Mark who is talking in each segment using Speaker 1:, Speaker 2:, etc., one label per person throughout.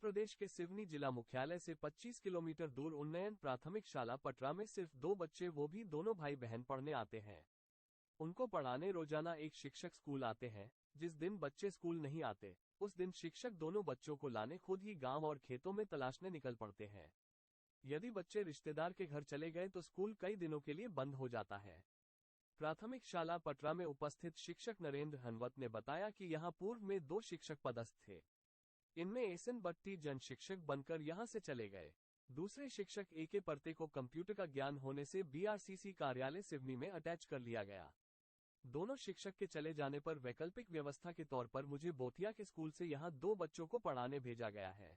Speaker 1: प्रदेश के सिवनी जिला मुख्यालय से 25 किलोमीटर दूर उन्नयन प्राथमिक शाला पटरा में सिर्फ 2 बच्चे, वो भी दोनों भाई बहन पढ़ने आते हैं। उनको पढ़ाने रोजाना एक शिक्षक स्कूल आते हैं। जिस दिन बच्चे स्कूल नहीं आते, उस दिन शिक्षक दोनों बच्चों को लाने खुद ही गांव और खेतों में तलाशने निकल पड़ते हैं। यदि बच्चे रिश्तेदार के घर चले गए तो स्कूल कई दिनों के लिए बंद हो जाता है। प्राथमिक शाला पटरा में उपस्थित शिक्षक नरेंद्र हनवत ने बताया कि यहां पूर्व में 2 शिक्षक पदस्थ थे। इनमें एसएन बट्टी जन शिक्षक बनकर यहां से चले गए। दूसरे शिक्षक एके परते को कंप्यूटर का ज्ञान होने से बीआरसीसी कार्यालय सिवनी में अटैच कर लिया गया। दोनों शिक्षक के चले जाने पर वैकल्पिक व्यवस्था के तौर पर मुझे बोथिया के स्कूल से यहां 2 बच्चों को पढ़ाने भेजा गया है।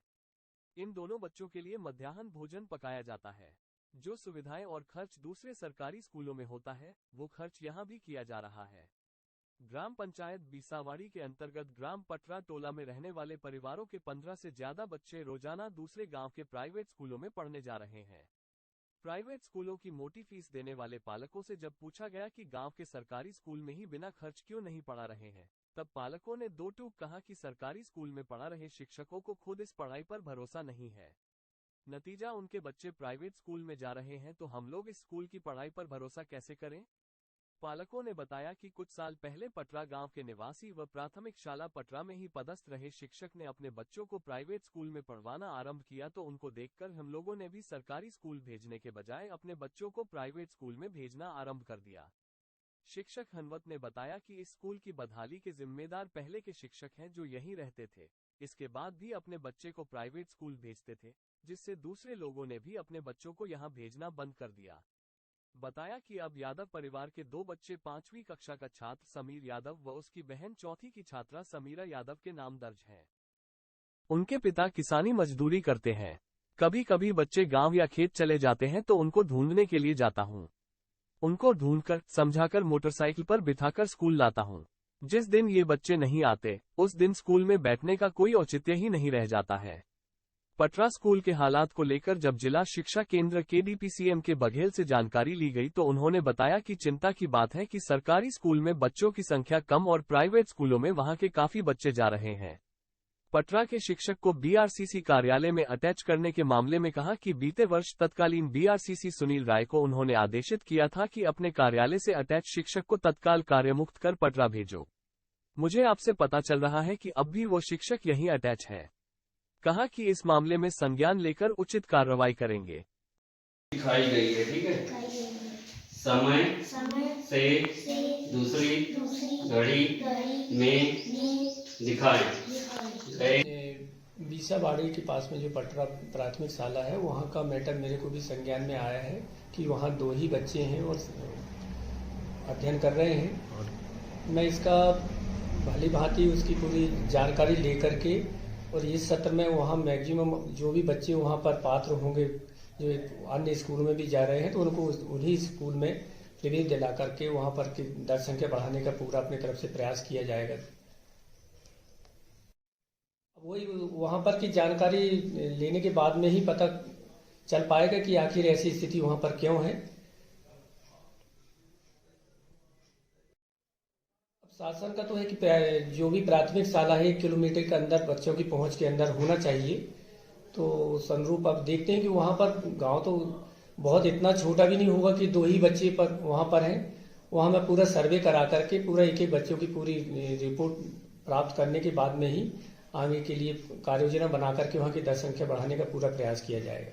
Speaker 1: इन दोनों बच्चों के लिए मध्याह्न भोजन पकाया जाता है। जो सुविधाएं और खर्च दूसरे सरकारी स्कूलों में होता है, वो खर्च यहां भी किया जा रहा है। ग्राम पंचायत बीसावाड़ी के अंतर्गत ग्राम पटरा टोला में रहने वाले परिवारों के 15 से ज्यादा बच्चे रोजाना दूसरे गांव के प्राइवेट स्कूलों में पढ़ने जा रहे हैं। प्राइवेट स्कूलों की मोटी फीस देने वाले पालकों से जब पूछा गया कि गांव के सरकारी स्कूल में ही बिना खर्च क्यों नहीं पढ़ा रहे हैं, तब पालकों ने दो टूक कहा कि सरकारी स्कूल में पढ़ा रहे शिक्षकों को खुद इस पढ़ाई पर भरोसा नहीं है। नतीजा, उनके बच्चे प्राइवेट स्कूल में जा रहे हैं, तो हम लोग इस स्कूल की पढ़ाई पर भरोसा कैसे करें? पालकों ने बताया कि कुछ साल पहले पटरा गांव के निवासी व प्राथमिक शाला पटरा में ही पदस्थ रहे शिक्षक ने अपने बच्चों को प्राइवेट स्कूल में पढ़वाना आरंभ किया, तो उनको देखकर हम लोगों ने भी सरकारी स्कूल भेजने के बजाय अपने बच्चों को प्राइवेट स्कूल में भेजना आरंभ कर दिया। शिक्षक हनवत ने बताया कि इस स्कूल की बदहाली के जिम्मेदार पहले के शिक्षक हैं, जो यहीं रहते थे। इसके बाद भी अपने बच्चे को प्राइवेट स्कूल भेजते थे, जिससे दूसरे लोगों ने भी अपने बच्चों को यहां भेजना बंद कर दिया। बताया कि अब यादव परिवार के 2 बच्चे 5वीं कक्षा का छात्र समीर यादव व उसकी बहन 4th की छात्रा समीरा यादव के नाम दर्ज हैं। उनके पिता किसानी मजदूरी करते हैं। कभी कभी बच्चे गांव या खेत चले जाते हैं तो उनको ढूंढने के लिए जाता हूं। उनको ढूंढकर, समझाकर मोटरसाइकिल पर बिठाकर स्कूल लाता हूं। जिस दिन ये बच्चे नहीं आते, उस दिन स्कूल में बैठने का कोई औचित्य ही नहीं रह जाता है। पटरा स्कूल के हालात को लेकर जब जिला शिक्षा केंद्र केडीपीसीएम के बघेल से जानकारी ली गई, तो उन्होंने बताया कि चिंता की बात है कि सरकारी स्कूल में बच्चों की संख्या कम और प्राइवेट स्कूलों में वहां के काफी बच्चे जा रहे हैं। पटरा के शिक्षक को बीआरसीसी कार्यालय में अटैच करने के मामले में कहा कि बीते वर्ष तत्कालीन बीआरसीसी सुनील राय को उन्होंने आदेशित किया था कि अपने कार्यालय से अटैच शिक्षक को तत्काल कार्यमुक्त कर पटरा भेजो। मुझे आपसे पता चल रहा है कि अब भी वो शिक्षक यहीं अटैच है। कहा कि इस मामले में संज्ञान लेकर उचित कार्रवाई करेंगे।
Speaker 2: दिखाई गई है, ठीक है। समय से दूसरी घड़ी में दिखाएं।
Speaker 3: बीसावाड़ी के पास में जो पटरा प्राथमिक शाला है, वहाँ का मैटर मेरे को भी संज्ञान में आया है कि वहाँ 2 ही बच्चे हैं और अध्ययन कर रहे हैं। मैं इसका भली भांति उसकी पूरी जानकारी लेकर के और इस सत्र में वहाँ मैक्सिमम जो भी बच्चे वहाँ पर पात्र होंगे, जो अन्य स्कूलों में भी जा रहे हैं, तो उनको उन्हीं स्कूल में प्रवेश दिला करके वहाँ पर की दर संख्या बढ़ाने का पूरा अपनी तरफ से प्रयास किया जाएगा। वही वहाँ पर की जानकारी लेने के बाद में ही पता चल पाएगा कि आखिर ऐसी स्थिति वहाँ पर क्यों है। शासन का तो है कि जो भी प्राथमिक शाला है 1 किलोमीटर के अंदर बच्चों की पहुंच के अंदर होना चाहिए। तो संरूप अब देखते हैं कि वहां पर गांव तो बहुत इतना छोटा भी नहीं होगा कि 2 ही बच्चे पर वहां पर हैं। वहां मैं पूरा सर्वे करा करके पूरा एक बच्चों की पूरी रिपोर्ट प्राप्त करने के बाद में ही आगे के लिए कार्य योजना बना करके वहां की दर संख्या बढ़ाने का पूरा प्रयास किया जाएगा।